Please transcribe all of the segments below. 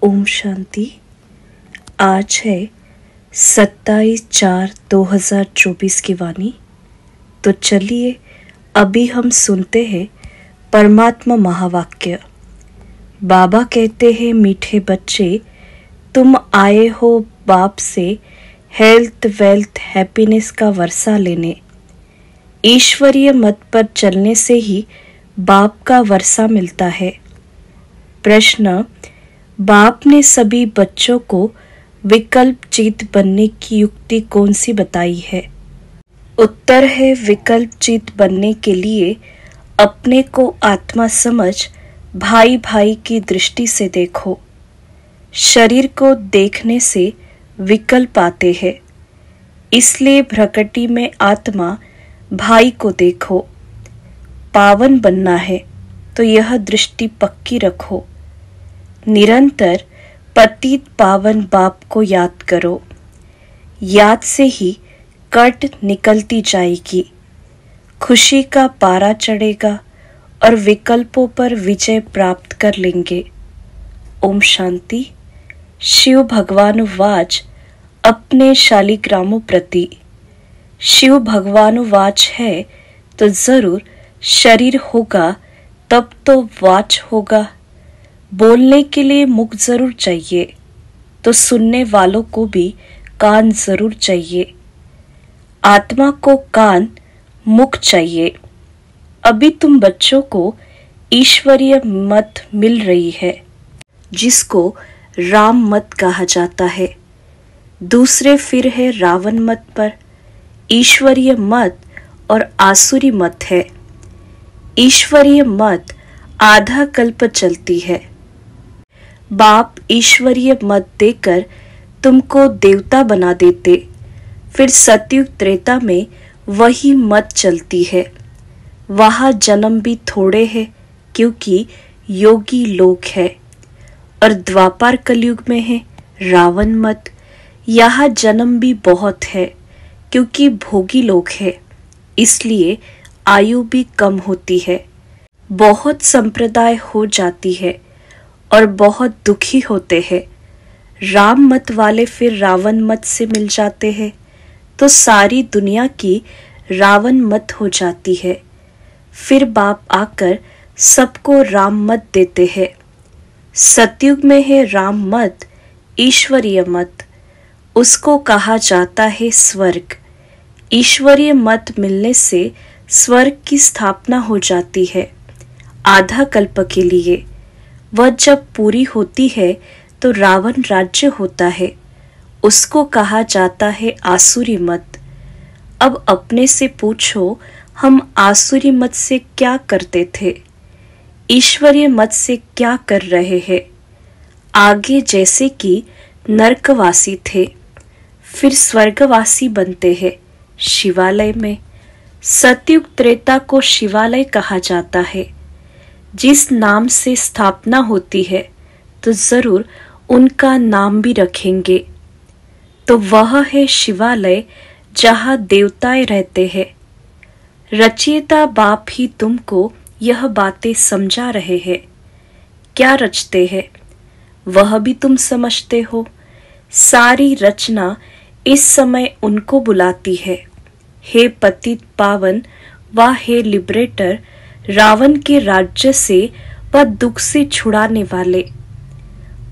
ओम शांति। आज है 27/4/2024 की वाणी। तो चलिए अभी हम सुनते हैं परमात्मा महावाक्य। बाबा कहते हैं, मीठे बच्चे, तुम आए हो बाप से हेल्थ वेल्थ हैप्पीनेस का वर्षा लेने। ईश्वरीय मत पर चलने से ही बाप का वर्षा मिलता है। प्रश्न: बाप ने सभी बच्चों को विकल्प जीत बनने की युक्ति कौन सी बताई है? उत्तर है, विकल्प जीत बनने के लिए अपने को आत्मा समझ भाई भाई की दृष्टि से देखो। शरीर को देखने से विकल्प आते हैं, इसलिए प्रकृति में आत्मा भाई को देखो। पावन बनना है तो यह दृष्टि पक्की रखो। निरंतर पतित पावन बाप को याद करो। याद से ही कट निकलती जाएगी, खुशी का पारा चढ़ेगा और विकल्पों पर विजय प्राप्त कर लेंगे। ओम शांति। शिव भगवानुवाच अपने शालिग्रामों प्रति। शिव भगवानुवाच है तो जरूर शरीर होगा, तब तो वाच होगा। बोलने के लिए मुख जरूर चाहिए, तो सुनने वालों को भी कान जरूर चाहिए। आत्मा को कान मुख चाहिए। अभी तुम बच्चों को ईश्वरीय मत मिल रही है, जिसको राम मत कहा जाता है। दूसरे फिर है रावण मत पर। ईश्वरीय मत और आसुरी मत है। ईश्वरीय मत आधा कल्प चलती है। बाप ईश्वरीय मत देकर तुमको देवता बना देते, फिर सतयुग त्रेता में वही मत चलती है। वहाँ जन्म भी थोड़े हैं क्योंकि योगी लोग हैं, और द्वापर कलयुग में है रावण मत। यहाँ जन्म भी बहुत है क्योंकि भोगी लोग हैं, इसलिए आयु भी कम होती है। बहुत संप्रदाय हो जाती है और बहुत दुखी होते हैं। राम मत वाले फिर रावण मत से मिल जाते हैं, तो सारी दुनिया की रावण मत हो जाती है। फिर बाप आकर सबको राम मत देते हैं। सतयुग में है राम मत, ईश्वरीय मत। उसको कहा जाता है स्वर्ग। ईश्वरीय मत मिलने से स्वर्ग की स्थापना हो जाती है आधा कल्प के लिए। वह जब पूरी होती है तो रावण राज्य होता है, उसको कहा जाता है आसुरी मत। अब अपने से पूछो, हम आसुरी मत से क्या करते थे, ईश्वरीय मत से क्या कर रहे हैं? आगे जैसे कि नरकवासी थे, फिर स्वर्गवासी बनते हैं शिवालय में। सतयुग त्रेता को शिवालय कहा जाता है। जिस नाम से स्थापना होती है तो जरूर उनका नाम भी रखेंगे। तो वह है शिवालय, जहाँ देवताएं रहते हैं। रचयिता बाप ही तुमको यह बातें समझा रहे हैं। क्या रचते हैं वह भी तुम समझते हो। सारी रचना इस समय उनको बुलाती है, हे पतित पावन व हे लिबरेटर, रावण के राज्य से व दुख से छुड़ाने वाले।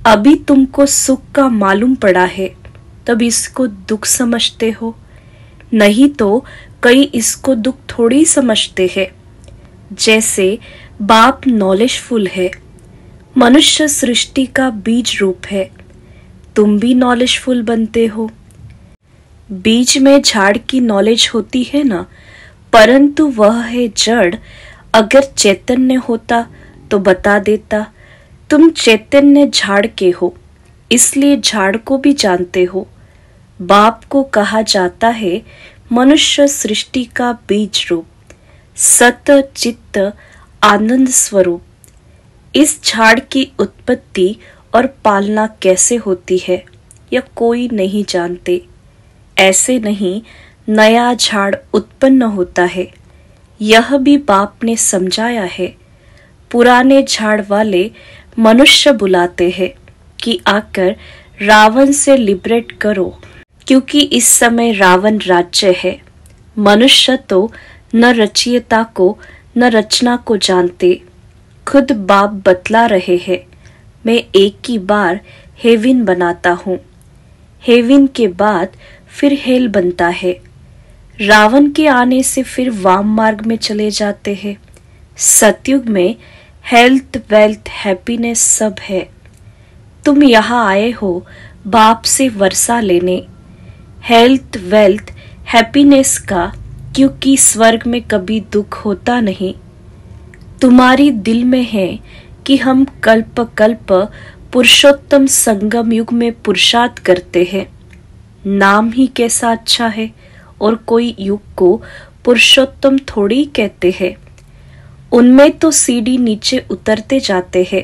अभी तुमको सुख का मालूम पड़ा है, तब इसको दुख समझते हो, नहीं तो कई इसको दुख थोड़ी समझते हैं। जैसे बाप नॉलेजफुल है, मनुष्य सृष्टि का बीज रूप है, तुम भी नॉलेजफुल बनते हो। बीज में झाड़ की नॉलेज होती है ना, परंतु वह है जड़। अगर चैतन्य होता तो बता देता। तुम चैतन्य झाड़ के हो, इसलिए झाड़ को भी जानते हो। बाप को कहा जाता है मनुष्य सृष्टि का बीज रूप, सत चित्त आनंद स्वरूप। इस झाड़ की उत्पत्ति और पालना कैसे होती है यह कोई नहीं जानते। ऐसे नहीं नया झाड़ उत्पन्न होता है, यह भी बाप ने समझाया है। पुराने झाड़ वाले मनुष्य बुलाते हैं, कि आकर रावण से लिबरेट करो, क्योंकि इस समय रावण राज्य है। मनुष्य तो न रचयिता को न रचना को जानते। खुद बाप बतला रहे हैं, मैं एक ही बार हेवन बनाता हूँ, हेवन के बाद फिर हेल बनता है। रावण के आने से फिर वाम मार्ग में चले जाते हैं। सतयुग में हेल्थ, वेल्थ, हैप्पीनेस सब है। तुम यहाँ आए हो बाप से वर्षा लेने, हेल्थ, वेल्थ, हैप्पीनेस का, क्योंकि स्वर्ग में कभी दुख होता नहीं। तुम्हारी दिल में है कि हम कल्प कल्प पुरुषोत्तम संगम युग में पुरुषार्थ करते हैं। नाम ही कैसा अच्छा है, और कोई युग को पुरुषोत्तम थोड़ी कहते हैं। उनमें तो सीढ़ी नीचे उतरते जाते हैं।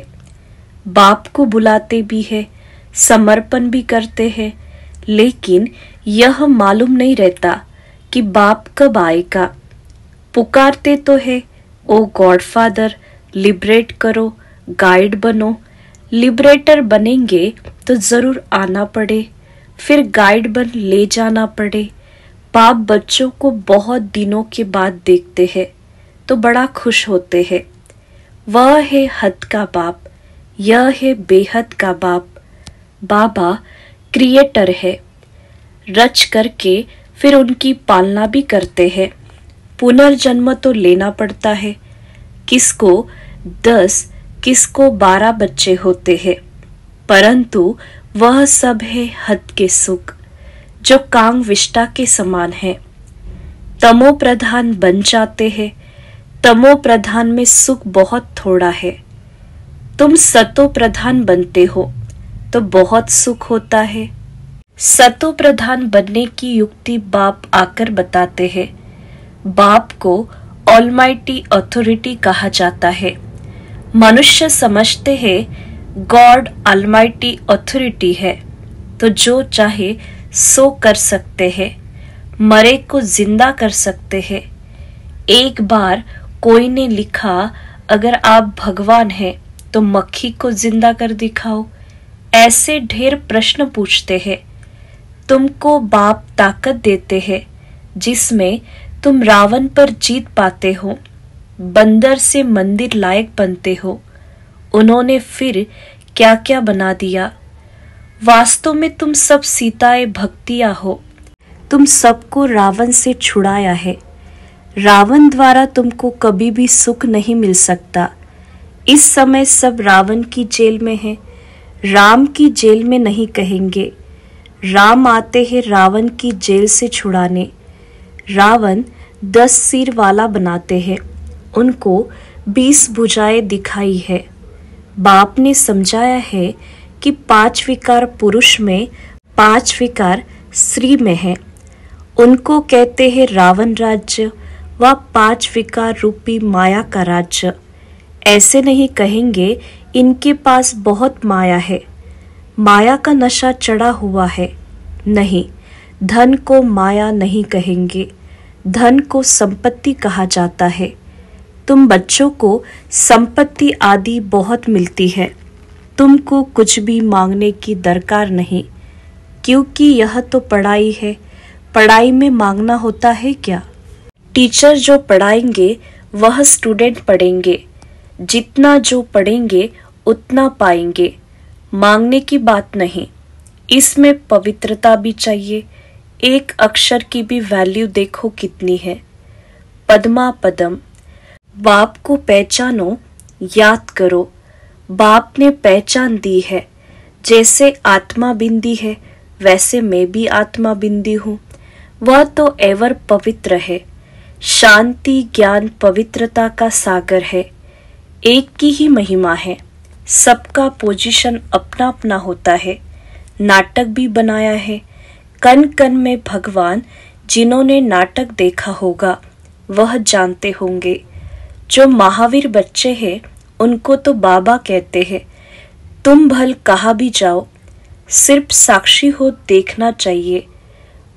बाप को बुलाते भी है, समर्पण भी करते हैं, लेकिन यह मालूम नहीं रहता कि बाप कब आएगा। पुकारते तो है, ओ गॉडफादर लिबरेट करो, गाइड बनो। लिबरेटर बनेंगे तो जरूर आना पड़े, फिर गाइड बन ले जाना पड़े। बाप बच्चों को बहुत दिनों के बाद देखते हैं तो बड़ा खुश होते हैं। वह है हद का बाप, यह है बेहद का बाप। बाबा क्रिएटर है, रच करके फिर उनकी पालना भी करते हैं। पुनर्जन्म तो लेना पड़ता है। किसको 10, किसको 12 बच्चे होते हैं, परंतु वह सब है हद के सुख, जो कांग विष्टा के समान है। तमो प्रधान बन जाते हैं। तमो प्रधान में सुख बहुत थोड़ा है। तुम सतो प्रधान बनते हो तो बहुत सुख होता है। सतो प्रधान बनने की युक्ति बाप आकर बताते हैं। बाप को ऑलमाइटी अथॉरिटी कहा जाता है। मनुष्य समझते हैं गॉड ऑलमाइटी अथॉरिटी है, तो जो चाहे सो कर सकते हैं, मरे को जिंदा कर सकते हैं। एक बार कोई ने लिखा, अगर आप भगवान हैं तो मक्खी को जिंदा कर दिखाओ। ऐसे ढेर प्रश्न पूछते हैं। तुमको बाप ताकत देते हैं, जिसमें तुम रावण पर जीत पाते हो, बंदर से मंदिर लायक बनते हो। उन्होंने फिर क्या क्या बना दिया। वास्तव में तुम सब सीताएं भक्तियां हो। तुम सबको रावण से छुड़ाया है। रावण द्वारा तुमको कभी भी सुख नहीं मिल सकता। इस समय सब रावण की जेल में है, राम की जेल में नहीं कहेंगे। राम आते हैं रावण की जेल से छुड़ाने। रावण 10 सिर वाला बनाते हैं, उनको 20 भुजाएं दिखाई है। बाप ने समझाया है कि 5 विकार पुरुष में, 5 विकार स्त्री में है। उनको कहते हैं रावण राज्य व 5 विकार रूपी माया का राज्य। ऐसे नहीं कहेंगे इनके पास बहुत माया है, माया का नशा चढ़ा हुआ है। नहीं, धन को माया नहीं कहेंगे, धन को संपत्ति कहा जाता है। तुम बच्चों को संपत्ति आदि बहुत मिलती है, तुमको कुछ भी मांगने की दरकार नहीं, क्योंकि यह तो पढ़ाई है। पढ़ाई में मांगना होता है क्या? टीचर जो पढ़ाएंगे वह स्टूडेंट पढ़ेंगे। जितना जो पढ़ेंगे उतना पाएंगे, मांगने की बात नहीं। इसमें पवित्रता भी चाहिए। एक अक्षर की भी वैल्यू देखो कितनी है। पद्मा पदम। बाप को पहचानो, याद करो। बाप ने पहचान दी है। जैसे आत्मा बिंदी है, वैसे मैं भी आत्मा बिंदी हूँ। वह तो एवर पवित्र है। शांति, ज्ञान, पवित्रता का सागर है। एक की ही महिमा है। सबका पोजीशन अपना अपना होता है। नाटक भी बनाया है। कण कण में भगवान। जिन्होंने नाटक देखा होगा वह जानते होंगे। जो महावीर बच्चे हैं उनको तो बाबा कहते हैं। तुम भल कहाँ भी जाओ, सिर्फ साक्षी हो देखना चाहिए।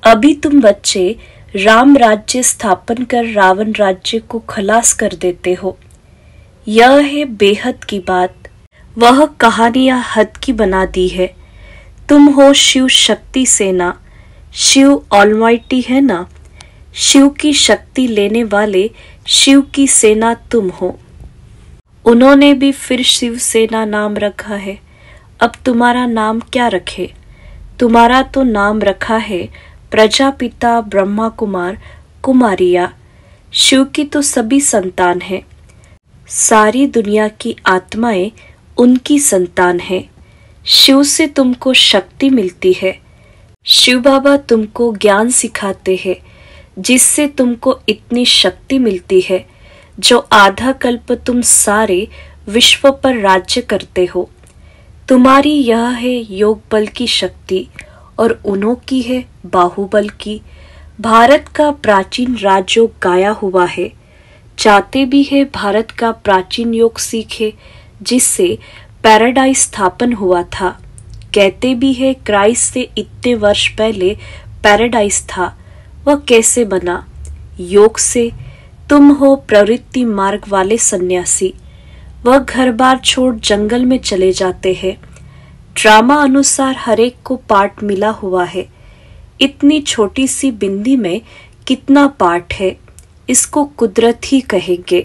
अभी तुम बच्चे राम राज्य स्थापन कर रावण राज्य को खलास कर देते हो। यह है बेहद की बात। वह कहानियां हद की बना दी है। तुम हो शिव शक्ति सेना, शिव ऑलमाइटी है ना। शिव की शक्ति लेने वाले शिव की सेना तुम हो। उन्होंने भी फिर शिव सेना नाम रखा है। अब तुम्हारा नाम क्या रखे? तुम्हारा तो नाम रखा है प्रजापिता ब्रह्मा कुमार कुमारिया। शिव की तो सभी संतान है। सारी दुनिया की आत्माएं उनकी संतान है। शिव से तुमको शक्ति मिलती है। शिव बाबा तुमको ज्ञान सिखाते हैं, जिससे तुमको इतनी शक्ति मिलती है जो आधा कल्प तुम सारे विश्व पर राज्य करते हो। तुम्हारी यह है योग बल की शक्ति और उन्हों की है बाहुबल की। भारत का प्राचीन राजयोग गाया हुआ है। चाहते भी है भारत का प्राचीन योग सीखे, जिससे पैराडाइज स्थापन हुआ था। कहते भी है क्राइस्ट से इतने वर्ष पहले पैराडाइज था। वह कैसे बना? योग से। तुम हो प्रवृत्ति मार्ग वाले सन्यासी। वह घर बार छोड़ जंगल में चले जाते हैं। ड्रामा अनुसार हरेक को पार्ट मिला हुआ है। इतनी छोटी सी बिंदी में कितना पार्ट है, इसको कुदरत ही कहेंगे।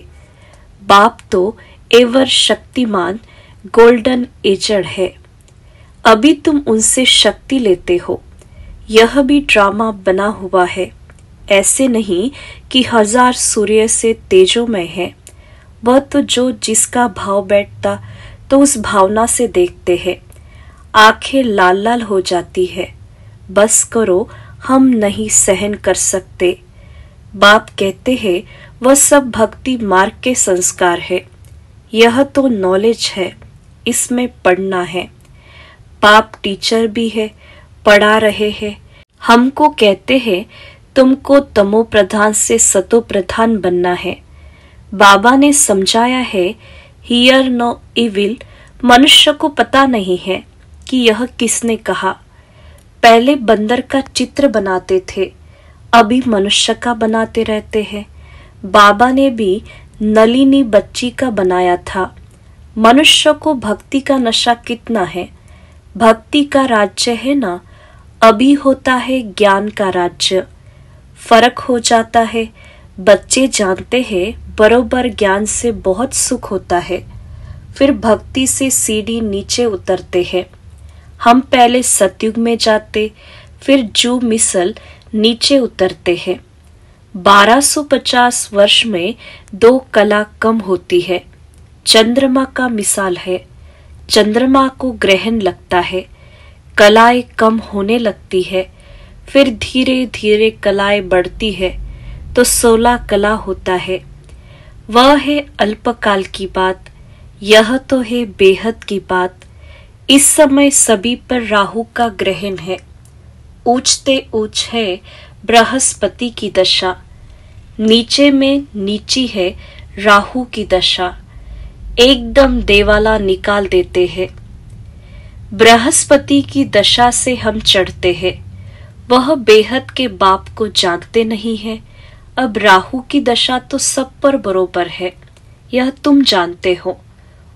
बाप तो एवर शक्तिमान गोल्डन एजड है। अभी तुम उनसे शक्ति लेते हो। यह भी ड्रामा बना हुआ है। ऐसे नहीं कि 1000 सूर्य से तेजोमय है। वह तो जो जिसका भाव बैठता तो उस भावना से देखते हैं। आंखें लाल लाल हो जाती है। बस करो, हम नहीं सहन कर सकते। बाप कहते हैं वह सब भक्ति मार्ग के संस्कार है। यह तो नॉलेज है, इसमें पढ़ना है। बाप टीचर भी है, पढ़ा रहे हैं। हमको कहते हैं तुमको तमो प्रधान से सतो प्रधान बनना है। बाबा ने समझाया है हियर नो इविल। मनुष्य को पता नहीं है कि यह किसने कहा। पहले बंदर का चित्र बनाते थे, अभी मनुष्य का बनाते रहते हैं। बाबा ने भी नलिनी बच्ची का बनाया था। मनुष्य को भक्ति का नशा कितना है। भक्ति का राज्य है ना, अभी होता है ज्ञान का राज्य। फर्क हो जाता है। बच्चे जानते हैं बरोबर ज्ञान से बहुत सुख होता है। फिर भक्ति से सीढ़ी नीचे उतरते हैं। हम पहले सतयुग में जाते, फिर जू मिसल नीचे उतरते हैं। 1250 वर्ष में 2 कला कम होती है। चंद्रमा का मिसाल है। चंद्रमा को ग्रहण लगता है, कलाएं कम होने लगती है। फिर धीरे धीरे कलाएं बढ़ती है तो 16 कला होता है। वह है अल्पकाल की बात। यह तो है बेहद की बात। इस समय सभी पर राहु का ग्रहण है। ऊंचते ऊंच है बृहस्पति की दशा। नीचे में नीची है राहु की दशा। एकदम देवाला निकाल देते हैं। बृहस्पति की दशा से हम चढ़ते हैं। वह बेहद के बाप को जानते नहीं है। अब राहु की दशा तो सब पर बरोबर है, यह तुम जानते हो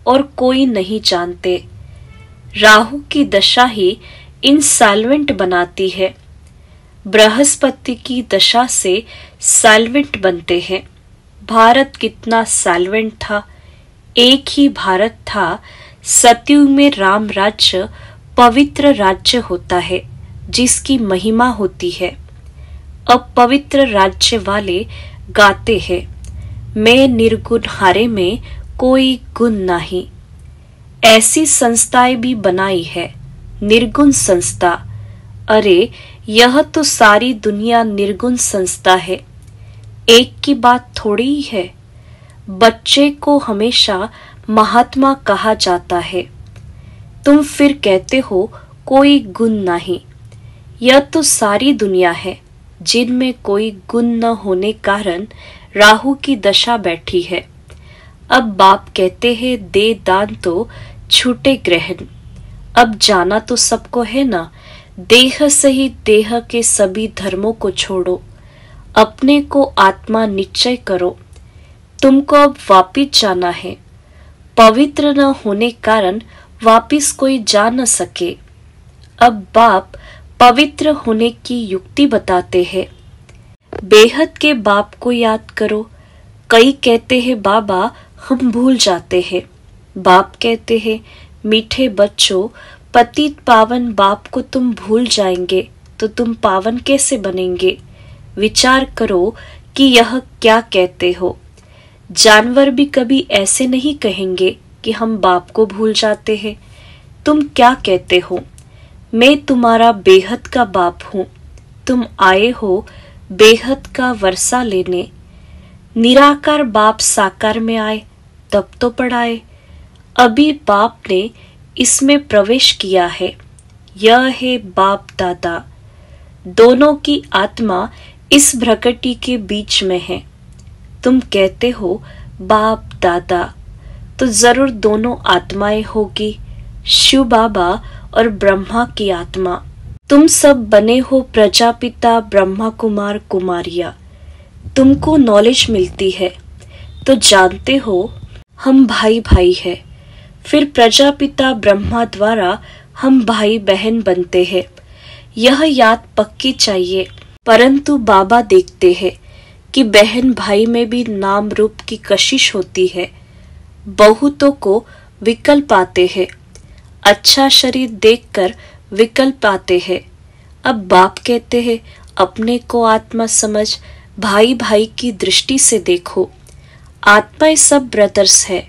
और कोई नहीं जानते। राहु की दशा ही इनसॉल्वेंट बनाती है। बृहस्पति की दशा से सॉल्वेंट बनते हैं। भारत कितना सॉल्वेंट था। एक ही भारत था। सतयुग में राम राज्य पवित्र राज्य होता है, जिसकी महिमा होती है। अब पवित्र राज्य वाले गाते हैं, मैं निर्गुण हारे में कोई गुण नहीं। ऐसी संस्थाएं भी बनाई है, निर्गुण संस्था। अरे यह तो सारी दुनिया निर्गुण संस्था है। एक की बात थोड़ी ही है। बच्चे को हमेशा महात्मा कहा जाता है। तुम फिर कहते हो कोई गुण नहीं। यह तो सारी दुनिया है जिनमें कोई गुण न होने कारण राहु की दशा बैठी है। अब बाप कहते हैं दे दान तो छूटे ग्रहण। अब जाना तो सबको है ना, देह सहित देह के सभी धर्मों को छोड़ो, अपने को आत्मा निश्चय करो। तुमको अब वापिस जाना है। पवित्र न होने कारण वापिस कोई जा न सके। अब बाप पवित्र होने की युक्ति बताते हैं। बेहद के बाप को याद करो। कई कहते हैं बाबा हम भूल जाते हैं। बाप कहते हैं मीठे बच्चों, पतित पावन बाप को तुम भूल जाएंगे तो तुम पावन कैसे बनेंगे? विचार करो कि यह क्या कहते हो। जानवर भी कभी ऐसे नहीं कहेंगे कि हम बाप को भूल जाते हैं। तुम क्या कहते हो? मैं तुम्हारा बेहद का बाप हूं। तुम आए हो बेहद का वर्षा लेने। निराकार बाप साकार में आए तब तो पढ़ाए। अभी बाप ने इसमें प्रवेश किया है। यह है बाप दादा। दोनों की आत्मा इस प्रकृति के बीच में है। तुम कहते हो बाप दादा, तो जरूर दोनों आत्माएं होगी, शिव बाबा और ब्रह्मा की आत्मा। तुम सब बने हो प्रजापिता ब्रह्मा कुमार कुमारिया। तुमको नॉलेज मिलती है तो जानते हो हम भाई भाई है। फिर प्रजापिता ब्रह्मा द्वारा हम भाई बहन बनते हैं। यह याद पक्की चाहिए। परंतु बाबा देखते हैं कि बहन भाई में भी नाम रूप की कशिश होती है। बहुतों को विकल्प आते हैं। अच्छा शरीर देखकर विकल्प आते हैं। अब बाप कहते हैं अपने को आत्मा समझ, भाई भाई की दृष्टि से देखो। आत्माएं सब ब्रदर्स है।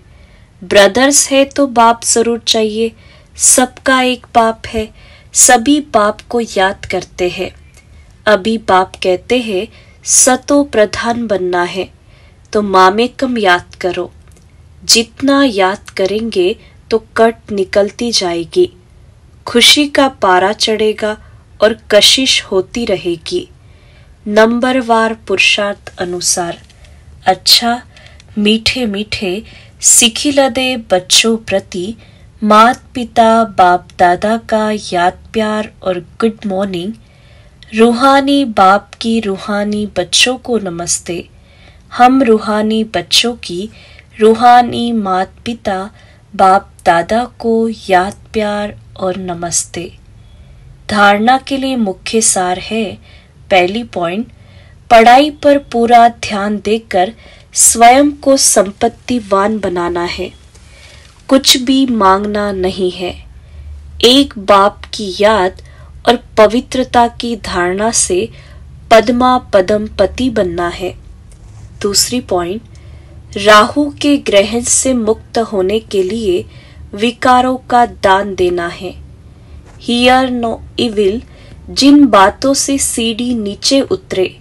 ब्रदर्स है तो बाप जरूर चाहिए। सबका एक बाप है। सभी बाप को याद करते हैं। अभी बाप कहते हैं सतो प्रधान बनना है तो मामेकम याद करो। जितना याद करेंगे तो कट निकलती जाएगी। खुशी का पारा चढ़ेगा और कशिश होती रहेगी। नंबरवार पुरुषार्थ अनुसार। अच्छा मीठे मीठे सिखिलदे बच्चों प्रति मात पिता बाप दादा का याद प्यार और गुड मॉर्निंग। रूहानी बाप की रूहानी बच्चों को नमस्ते। हम रूहानी बच्चों की रूहानी मात पिता बाप दादा को याद प्यार और नमस्ते। धारणा के लिए मुख्य सार है। पहली पॉइंट, पढ़ाई पर पूरा ध्यान देकर स्वयं को संपत्तिवान बनाना है। कुछ भी मांगना नहीं है। एक बाप की याद और पवित्रता की धारणा से पद्मा पदम पति बनना है। दूसरी पॉइंट, राहु के ग्रहण से मुक्त होने के लिए विकारों का दान देना है। हियर नो इविल, जिन बातों से सीढ़ी नीचे उतरे,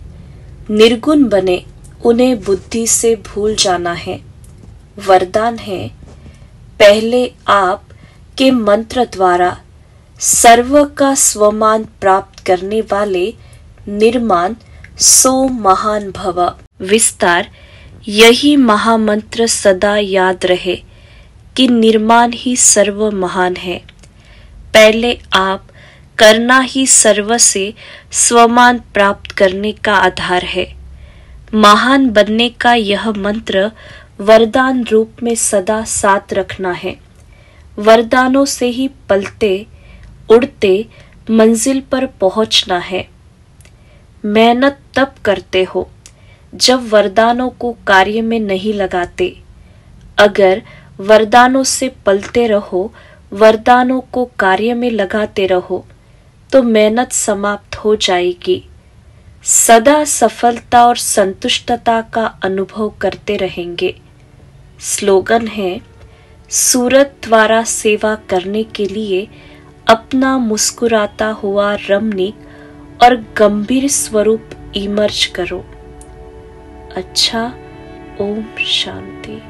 निर्गुण बने, उन्हें बुद्धि से भूल जाना है। वरदान है, पहले आप के मंत्र द्वारा सर्व का स्वमान प्राप्त करने वाले निर्माण सो महान भव। विस्तार, यही महामंत्र सदा याद रहे कि निर्माण ही सर्व महान है। पहले आप करना ही सर्व से स्वमान प्राप्त करने का आधार है। महान बनने का यह मंत्र वरदान रूप में सदा साथ रखना है। वरदानों से ही पलते उड़ते मंजिल पर पहुंचना है। मेहनत तब करते हो जब वरदानों को कार्य में नहीं लगाते। अगर वरदानों से पलते रहो, वरदानों को कार्य में लगाते रहो, तो मेहनत समाप्त हो जाएगी। सदा सफलता और संतुष्टता का अनुभव करते रहेंगे। स्लोगन है, सूरत द्वारा सेवा करने के लिए अपना मुस्कुराता हुआ रमणीक और गंभीर स्वरूप इमर्ज करो। अच्छा, ओम शांति।